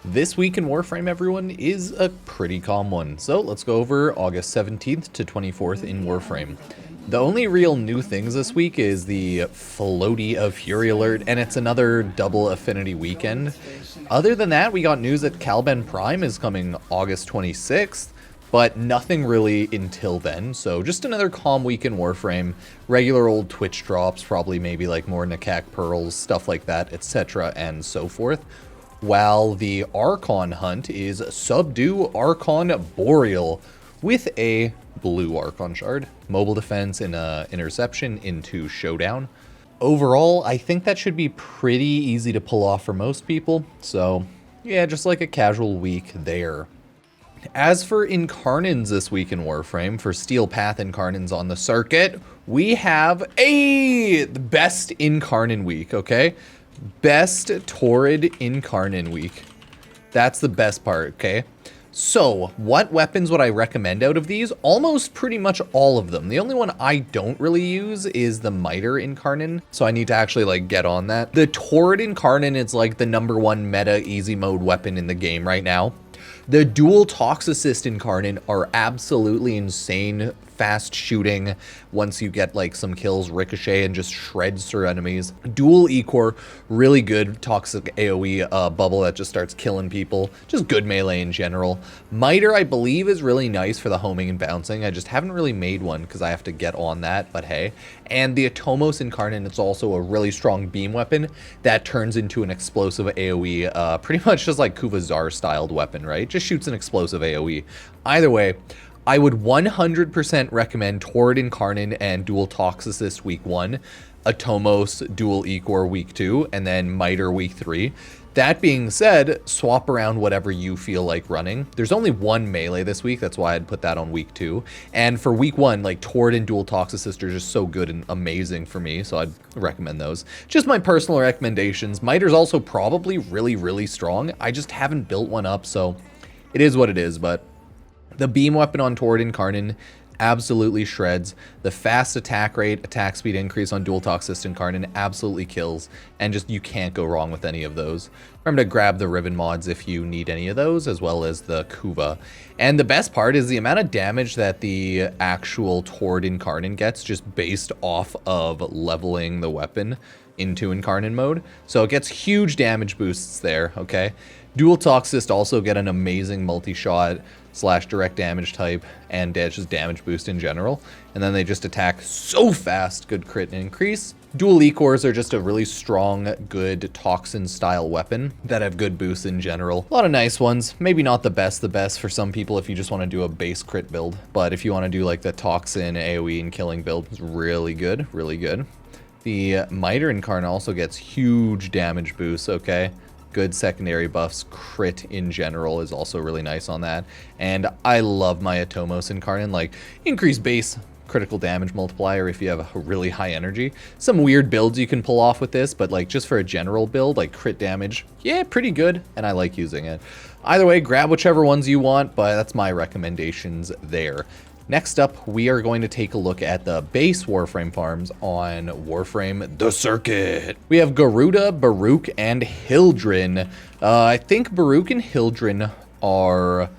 This week in Warframe, everyone, is a pretty calm one. So let's go over August 17th to 24th in Warframe. The only real new things this week is the floaty of Fury Alert, and it's another double affinity weekend. Other than that, we got news that Caliban Prime is coming August 26th, but nothing really until then. So just another calm week in Warframe, regular old Twitch drops, probably maybe like more Nakak Pearls, stuff like that, etc. and so forth. While the Archon hunt is Subdue Archon Boreal with a blue Archon shard, mobile defense and interception into Showdown. Overall, I think that should be pretty easy to pull off for most people. So yeah, just like a casual week there. As for Incarnons this week in Warframe, for Steel Path Incarnons on the circuit, we have the best Incarnon week, okay? Best Torid Incarnon week. That's the best part, okay? So, what weapons would I recommend out of these? Almost pretty much all of them. The only one I don't really use is the Miter Incarnon, so I need to actually like get on that. The Torid Incarnon is like the #1 meta easy mode weapon in the game right now. The dual Toxicist Incarnon are absolutely insane, fast shooting. Once you get like some kills, ricochet and just shreds through enemies. Dual Ecor, really good toxic AoE bubble that just starts killing people. Just good melee in general. Miter, I believe, is really nice for the homing and bouncing. I just haven't really made one because I have to get on that, but hey. And the Atomos Incarnon, it's also a really strong beam weapon that turns into an explosive AoE, pretty much just like Kuvazar styled weapon, right? Just shoots an explosive AoE. Either way, I would 100% recommend Torid Incarnon and Dual Toxicist week 1, Atomos Dual Ecor week 2, and then Miter week 3. That being said, swap around whatever you feel like running. There's only one melee this week, that's why I'd put that on week 2. And for week 1, like Torid and Dual Toxicist are just so good and amazing for me, so I'd recommend those. Just my personal recommendations. Miter's also probably really, really strong. I just haven't built one up, so it is what it is, but the beam weapon on Torid Incarnon absolutely shreds. The fast attack rate, attack speed increase on Dual Toxicist Incarnon absolutely kills, and just you can't go wrong with any of those. Remember to grab the ribbon mods if you need any of those, as well as the Kuva. And the best part is the amount of damage that the actual Torid Incarnon gets just based off of leveling the weapon into Incarnon mode. So it gets huge damage boosts there, okay? Dual Toxicist also get an amazing multi-shot / direct damage type and just damage boost in general. And then they just attack so fast, good crit increase. Dual Ecors are just a really strong, good Toxin style weapon that have good boosts in general. A lot of nice ones. Maybe not the best for some people if you just want to do a base crit build. But if you want to do like the Toxin, AoE, and killing build, it's really good, really good. The Miter Incarnon also gets huge damage boosts, okay? Good secondary buffs, crit in general is also really nice on that. And I love my Atomos Incarnon, like increased base critical damage multiplier if you have a really high energy. Some weird builds you can pull off with this, but like just for a general build, like crit damage, yeah, pretty good, and I like using it. Either way, grab whichever ones you want, but that's my recommendations there. Next up, we are going to take a look at the base Warframe farms on Warframe the Circuit. We have Garuda, Baruch, and Hildren. I think Baruch and Hildren are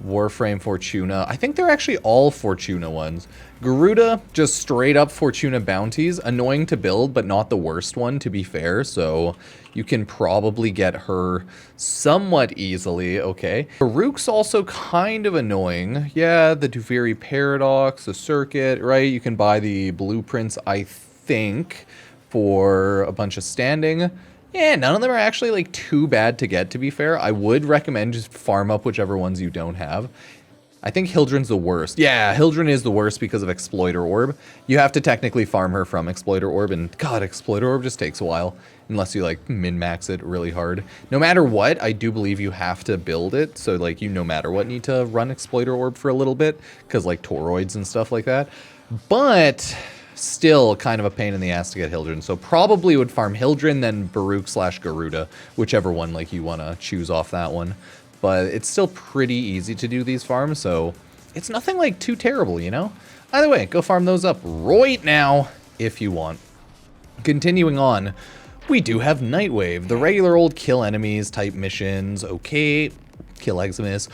Warframe Fortuna. I think they're actually all Fortuna ones. Garuda, just straight up Fortuna bounties. Annoying to build, but not the worst one, to be fair. So you can probably get her somewhat easily, okay? Baruch's also kind of annoying. Yeah, the Duviri Paradox, the Circuit, right? You can buy the blueprints, I think, for a bunch of standing. Yeah, none of them are actually like too bad to get, to be fair. I would recommend just farm up whichever ones you don't have. I think Hildren's the worst. Yeah, Hildren is the worst because of Exploiter Orb. You have to technically farm her from Exploiter Orb, and God, Exploiter Orb just takes a while, unless you like min-max it really hard. No matter what, I do believe you have to build it, so like you no matter what need to run Exploiter Orb for a little bit, because like toroids and stuff like that. But still kind of a pain in the ass to get Hildren, so probably would farm Hildren, then Baruch / Garuda, whichever one like you want to choose off that one. But it's still pretty easy to do these farms, so it's nothing like too terrible, you know? Either way, go farm those up right now if you want. Continuing on, we do have Nightwave, the regular old kill enemies type missions. Okay, kill Eximus.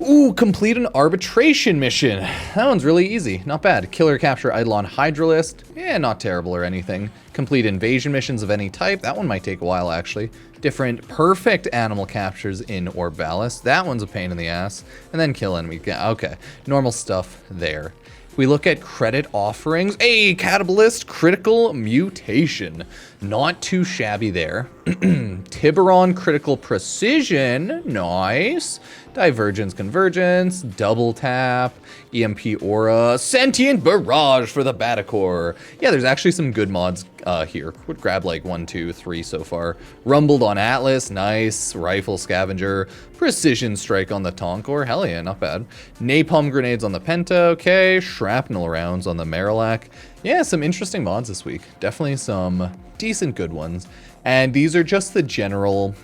Ooh, complete an arbitration mission. That one's really easy, not bad. Kill or capture Eidolon Hydralist. Yeah, not terrible or anything. Complete invasion missions of any type. That one might take a while, actually. Different perfect animal captures in Orbalis. That one's a pain in the ass. And then kill enemy. Okay, normal stuff there. We look at credit offerings. Hey, Catabalist critical mutation. Not too shabby there. Tiburon critical precision. Nice. Divergence convergence. Double tap. EMP aura. Sentient barrage for the Batacore. Yeah, there's actually some good mods here. Would grab like 1, 2, 3 so far. Rumbled on Atlas. Nice. Rifle scavenger. Precision strike on the Tonkor. Hell yeah, not bad. Napalm grenades on the Penta. Okay. Shrapnel rounds on the Marillac. Yeah, some interesting mods this week. Definitely some decent good ones. And these are just the general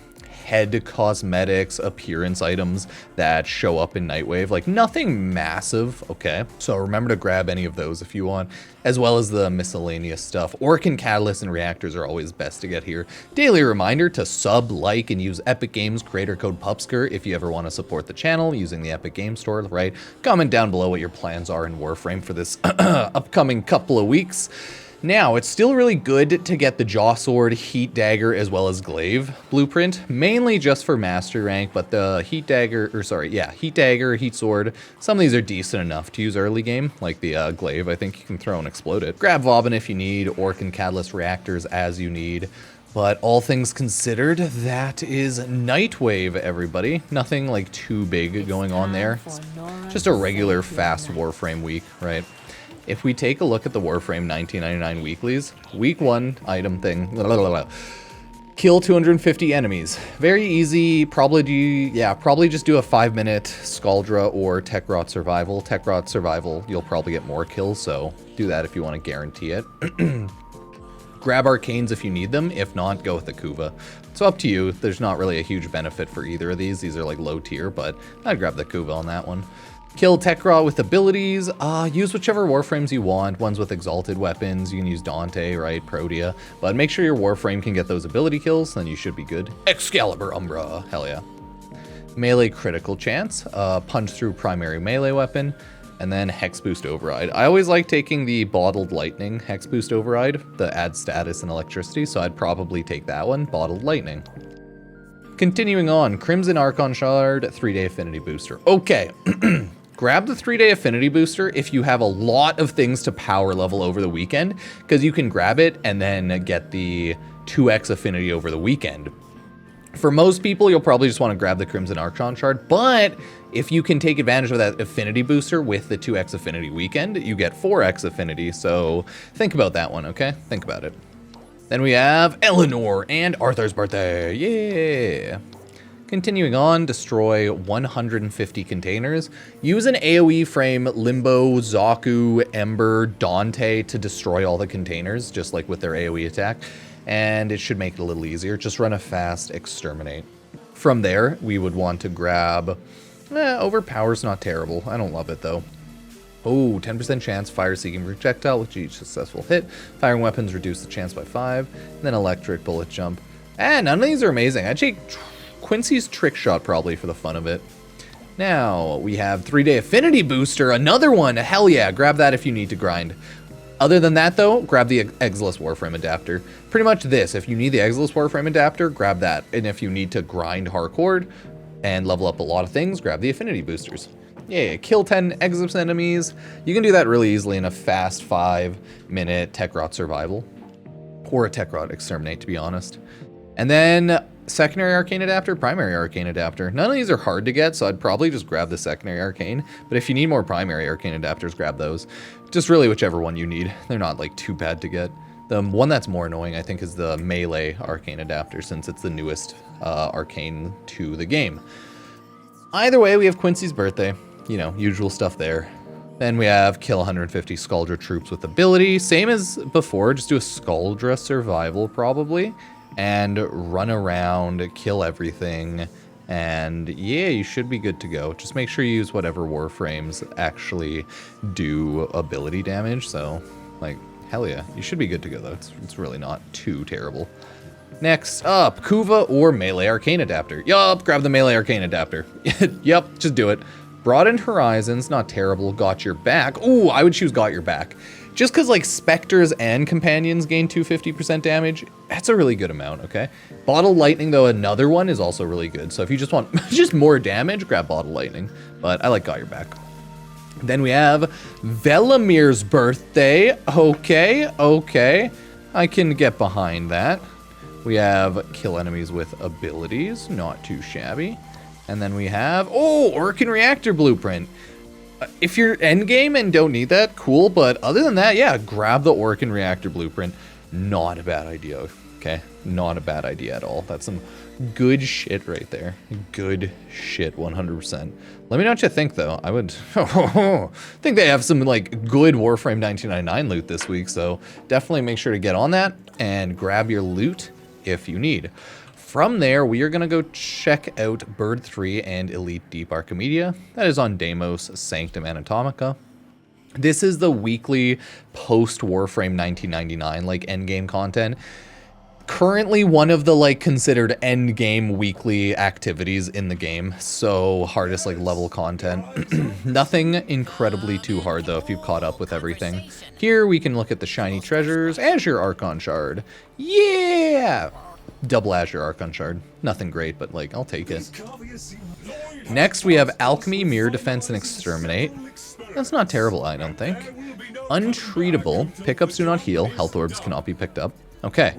head cosmetics appearance items that show up in Nightwave. Like nothing massive, okay? So remember to grab any of those if you want, as well as the miscellaneous stuff. Orkin catalysts and reactors are always best to get here. Daily reminder to sub, like, and use Epic Games creator code Pupsker if you ever want to support the channel using the Epic Games Store, right? Comment down below what your plans are in Warframe for this upcoming couple of weeks. Now, it's still really good to get the Jaw Sword, Heat Dagger, as well as Glaive blueprint, mainly just for Master Rank, but the Heat Dagger, Heat Dagger, Heat Sword, some of these are decent enough to use early game, like the Glaive. I think you can throw and explode it. Grab Vauban if you need, Orc and Catalyst Reactors as you need. But all things considered, that is Nightwave, everybody. Nothing like too big going on there. It's just a regular fast Warframe week, right? If we take a look at the Warframe 1999 weeklies, week 1 item thing, kill 250 enemies. Very easy, probably just do a 5-minute Scaldra or Techrot Survival. Techrot Survival, you'll probably get more kills, so do that if you want to guarantee it. Grab Arcanes if you need them, if not, go with the Kuva. So up to you, there's not really a huge benefit for either of these. These are like low tier, but I'd grab the Kuva on that one. Kill Techra with abilities, use whichever Warframes you want, ones with exalted weapons, you can use Dante, right, Protea, but make sure your Warframe can get those ability kills, then you should be good. Excalibur Umbra, hell yeah. Melee critical chance, punch through primary melee weapon, and then Hex Boost Override. I always like taking the Bottled Lightning Hex Boost Override, the add status and electricity, so I'd probably take that one, Bottled Lightning. Continuing on, Crimson Archon Shard, 3-day Affinity Booster. Okay. Grab the 3-day Affinity Booster if you have a lot of things to power level over the weekend, because you can grab it and then get the 2x Affinity over the weekend. For most people, you'll probably just want to grab the Crimson Archon Shard, but if you can take advantage of that Affinity Booster with the 2x Affinity weekend, you get 4x Affinity, so think about that one, okay? Think about it. Then we have Eleanor and Arthur's birthday, yeah! Continuing on, destroy 150 containers. Use an AoE frame, Limbo, Zaku, Ember, Dante to destroy all the containers, just like with their AoE attack. And it should make it a little easier. Just run a fast exterminate. From there, we would want to grab... Overpower's not terrible. I don't love it, though. Oh, 10% chance fire-seeking projectile with each successful hit. Firing weapons reduce the chance by 5. And then electric bullet jump. None of these are amazing. I'd take Quincy's Trick Shot probably for the fun of it. Now, we have 3-day Affinity Booster, another one. Hell yeah, grab that if you need to grind. Other than that, though, grab the Exilus Warframe Adapter. Pretty much this. If you need the Exilus Warframe Adapter, grab that. And if you need to grind hardcore and level up a lot of things, grab the Affinity Boosters. Yeah, kill 10 Exilus enemies. You can do that really easily in a fast 5-minute Techrot Survival. Or a Techrot Exterminate, to be honest. And then... Secondary Arcane Adapter, Primary Arcane Adapter. None of these are hard to get, so I'd probably just grab the Secondary Arcane. But if you need more Primary Arcane Adapters, grab those. Just really whichever one you need. They're not like too bad to get. The one that's more annoying, I think, is the Melee Arcane Adapter, since it's the newest Arcane to the game. Either way, we have Quincy's birthday. You know, usual stuff there. Then we have kill 150 Scaldra troops with ability. Same as before, just do a Scaldra Survival, probably. And run around, kill everything, and yeah, you should be good to go. Just make sure you use whatever Warframes actually do ability damage, so, like, hell yeah, you should be good to go, though. It's really not too terrible. Next up, Kuva or Melee Arcane Adapter. Yup, grab the Melee Arcane Adapter. Yup, just do it. Broadened Horizons, not terrible. Got Your Back. Ooh, I would choose Got Your Back. Just because, like, Spectres and Companions gain 250% damage, that's a really good amount, okay? Bottle Lightning, though, another one, is also really good. So if you just want just more damage, grab Bottle Lightning. But I like Got Your Back. Then we have Velamir's Birthday. Okay. I can get behind that. We have Kill Enemies with Abilities. Not too shabby. And then we have, Orkin Reactor Blueprint. If you're endgame and don't need that, cool. But other than that, yeah, grab the Orkin Reactor Blueprint. Not a bad idea, okay? Not a bad idea at all. That's some good shit right there. Good shit, 100%. Let me know what you think, though. I would think they have some, like, good Warframe 1999 loot this week. So definitely make sure to get on that and grab your loot if you need. From there, we are going to go check out Bird 3 and Elite Deep Archimedea. That is on Deimos Sanctum Anatomica. This is the weekly post-Warframe 1999, like, endgame content. Currently one of the, like, considered endgame weekly activities in the game. So hardest, like, level content. Nothing incredibly too hard, though, if you've caught up with everything. Here we can look at the shiny treasures. Azure Archon Shard. Yeah! Double Azure Archon Shard. Nothing great, but, like, I'll take it. Next, we have Alchemy, Mirror Defense, and Exterminate. That's not terrible, I don't think. Untreatable. Pickups do not heal. Health orbs cannot be picked up. Okay.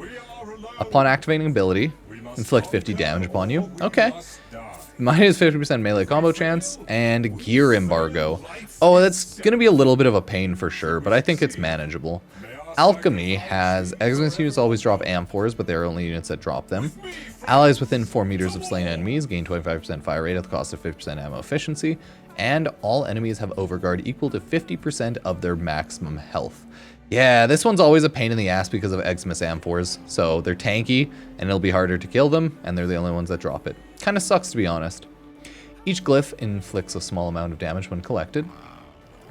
Upon activating ability, inflict 50 damage upon you. Okay. Minus 50% melee combo chance, and Gear Embargo. Oh, that's going to be a little bit of a pain for sure, but I think it's manageable. Alchemy has Exodus units always drop amphors, but there are only units that drop them. Allies within 4 meters of slain enemies gain 25% fire rate at the cost of 50% ammo efficiency, and all enemies have overguard equal to 50% of their maximum health. Yeah, this one's always a pain in the ass because of Eximus amphors, so they're tanky, and it'll be harder to kill them, and they're the only ones that drop it. Kinda sucks, to be honest. Each glyph inflicts a small amount of damage when collected.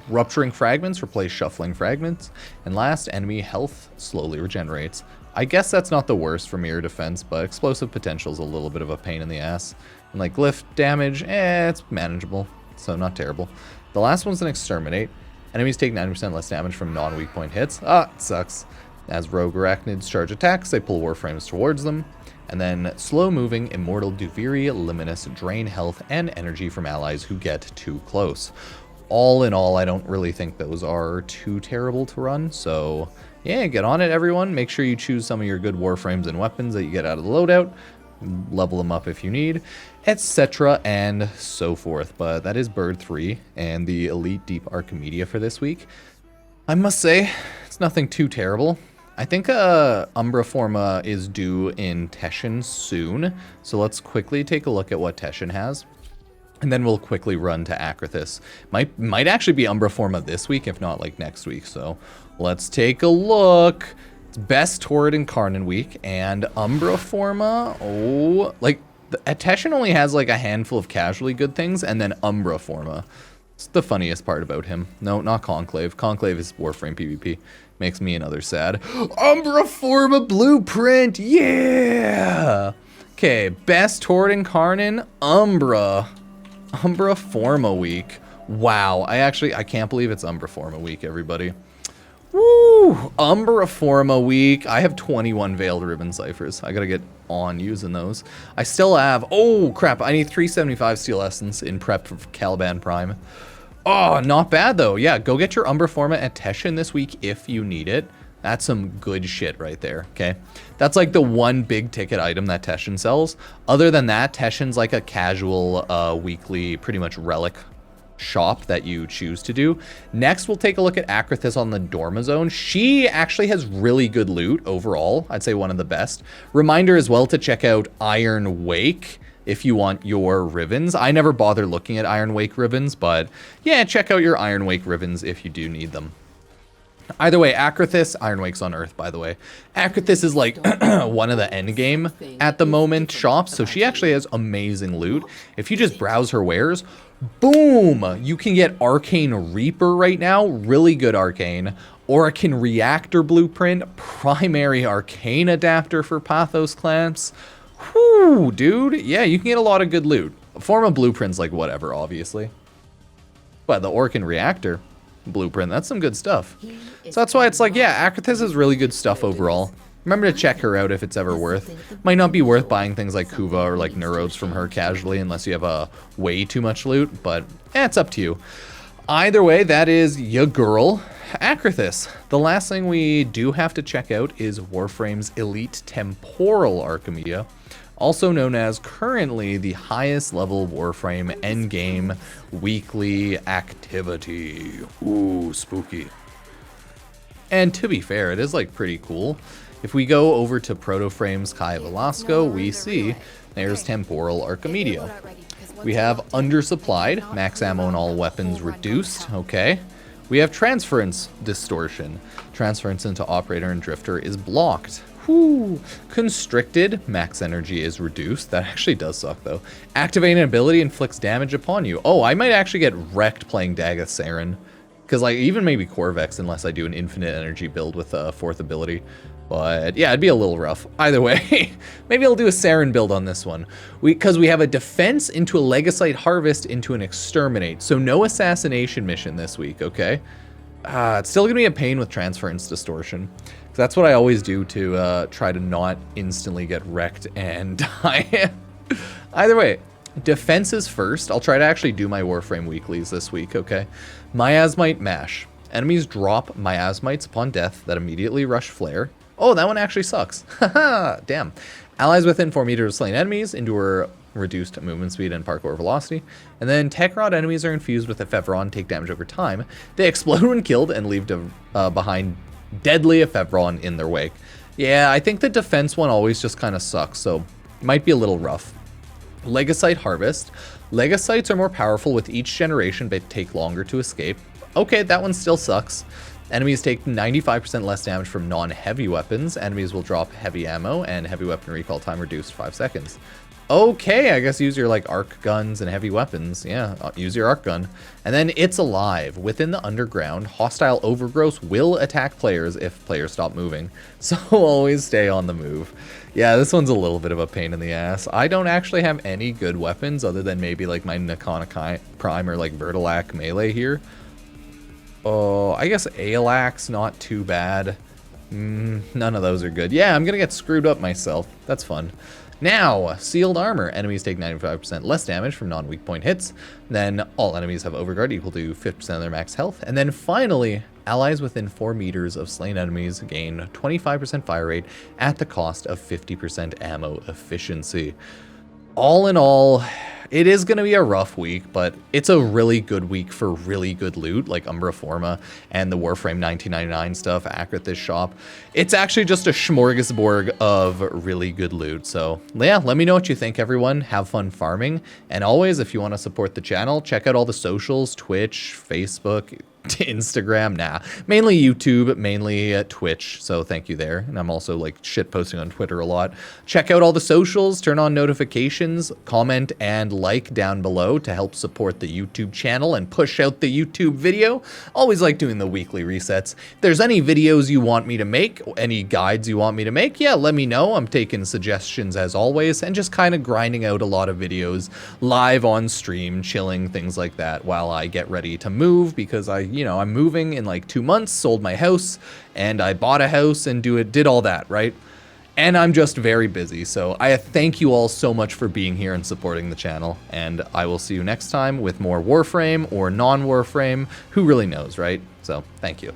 Rupturing Fragments replace Shuffling Fragments, and last, enemy health slowly regenerates. I guess that's not the worst for Mirror Defense, but Explosive Potential is a little bit of a pain in the ass. And like glyph damage, it's manageable, so not terrible. The last one's an Exterminate. Enemies take 90% less damage from non-weak point hits. It sucks. As rogue arachnids charge attacks, they pull Warframes towards them. And then slow-moving Immortal Duviri Luminous drain health and energy from allies who get too close. All in all, I don't really think those are too terrible to run, so yeah, get on it, everyone. Make sure you choose some of your good Warframes and weapons that you get out of the loadout. Level them up if you need, etc. and so forth. But that is Bird 3 and the Elite Deep Archimedea for this week. I must say, it's nothing too terrible. I think Umbra Forma is due in Teshin soon, so let's quickly take a look at what Teshin has. And then we'll quickly run to Acrithis. Might actually be Umbra Forma this week, if not like next week. So let's take a look. It's best Torid Incarnon week and Umbra Forma. Oh, like Teshin only has like a handful of casually good things, and then Umbra Forma. It's the funniest part about him. No, not Conclave. Conclave is Warframe PvP. Makes me and others sad. Umbra Forma Blueprint. Yeah. Okay, best Torid Incarnon Umbra. Umbra Forma week. Wow, I can't believe it's Umbra Forma week, everybody. Woo! Umbra Forma week. I have 21 Veiled Ribbon Ciphers. I gotta get on using those. I still have, oh crap, I need 375 Steel Essence in prep for Caliban Prime. Oh, not bad though. Yeah, go get your Umbra Forma at Teshin this week if you need it. That's some good shit right there, okay? That's like the one big ticket item that Teshin sells. Other than that, Teshin's like a casual weekly, pretty much relic shop that you choose to do. Next, we'll take a look at Acrithis on the Dorma Zone. She actually has really good loot overall. I'd say one of the best. Reminder as well to check out Iron Wake if you want your ribbons. I never bother looking at Iron Wake ribbons, but yeah, check out your Iron Wake ribbons if you do need them. Either way, Acrithis, Ironwake's on Earth, by the way. Acrithis is like one of the endgame at the moment shops, so she actually has amazing loot. If you just browse her wares, boom! You can get Arcane Reaper right now, really good Arcane. Oricon Reactor Blueprint, Primary Arcane Adapter for Pathos Clamps. Whew, dude. Yeah, you can get a lot of good loot. Forma Blueprint's like whatever, obviously. But the Oricon Reactor Blueprint, that's some good stuff. So that's why it's like, yeah, Acrithis is really good stuff overall. Remember to check her out if it's ever worth. Might not be worth buying things like Kuva or like Neurodes from her casually unless you have way too much loot, but it's up to you. Either way, that is your girl, Acrithis. The last thing we do have to check out is Warframe's Elite Temporal Archimedea, also known as currently the highest level Warframe endgame weekly activity. Ooh, spooky. And to be fair, it is like pretty cool. If we go over to Protoframe's Kai Velasco, we see there's Temporal Archimedea. We have undersupplied, max ammo and all weapons reduced, okay. We have transference distortion. Transference into operator and drifter is blocked. Whew. Constricted, max energy is reduced. That actually does suck though. Activating ability inflicts damage upon you. Oh, I might actually get wrecked playing Dagoth Saren. Because like even maybe Corvex unless I do an infinite energy build with a fourth ability. But yeah, it'd be a little rough. Either way, maybe I'll do a Saren build on this one. Because we have a defense into a Legasite Harvest into an Exterminate. So no assassination mission this week, okay? It's still going to be a pain with Transference Distortion. Because that's what I always do to try to not instantly get wrecked and die. Either way, defenses first. I'll try to actually do my Warframe weeklies this week, okay? Miasmite Mash. Enemies drop miasmites upon death that immediately rush flare. Oh, that one actually sucks. Haha, damn. Allies within 4 meters of slain enemies endure reduced movement speed and parkour velocity. And then Techrod enemies are infused with Ephevron, take damage over time. They explode when killed and leave behind deadly Ephevron in their wake. Yeah, I think the defense one always just kind of sucks, so might be a little rough. Legasite Harvest. Legasites are more powerful with each generation, but take longer to escape. Okay, that one still sucks. Enemies take 95% less damage from non-heavy weapons. Enemies will drop heavy ammo, and heavy weapon recall time reduced 5 seconds. Okay, I guess use your like arc guns and heavy weapons. Yeah, use your arc gun. And then it's alive. Within the underground, hostile overgrowth will attack players if players stop moving. So always stay on the move. Yeah, this one's a little bit of a pain in the ass. I don't actually have any good weapons other than maybe like my Nakana Prime or like Vertilac melee here. Oh, I guess Aelax, not too bad. None of those are good. Yeah, I'm gonna get screwed up myself. That's fun. Now, Sealed Armor. Enemies take 95% less damage from non-weak point hits. Then all enemies have Overguard equal to 50% of their max health. And then finally, allies within 4 meters of slain enemies gain 25% fire rate at the cost of 50% ammo efficiency. All in all, it is going to be a rough week, but it's a really good week for really good loot, like Umbra Forma and the Warframe 1999 stuff, Acrithis shop. It's actually just a smorgasbord of really good loot. So yeah, let me know what you think, everyone. Have fun farming. And always, if you want to support the channel, check out all the socials, Twitch, Facebook, Instagram, mainly YouTube, mainly Twitch, so thank you there. And I'm also like shit posting on Twitter a lot. Check out all the socials, turn on notifications, comment and like down below to help support the YouTube channel and push out the YouTube video. Always like doing the weekly resets. If there's any videos you want me to make, any guides you want me to make, yeah, let me know. I'm taking suggestions as always, and just kind of grinding out a lot of videos live on stream, chilling, things like that, while I get ready to move, because I'm moving in like 2 months, sold my house, and I bought a house and did all that, right? And I'm just very busy, so I thank you all so much for being here and supporting the channel, and I will see you next time with more Warframe or non-Warframe. Who really knows, right? So, thank you.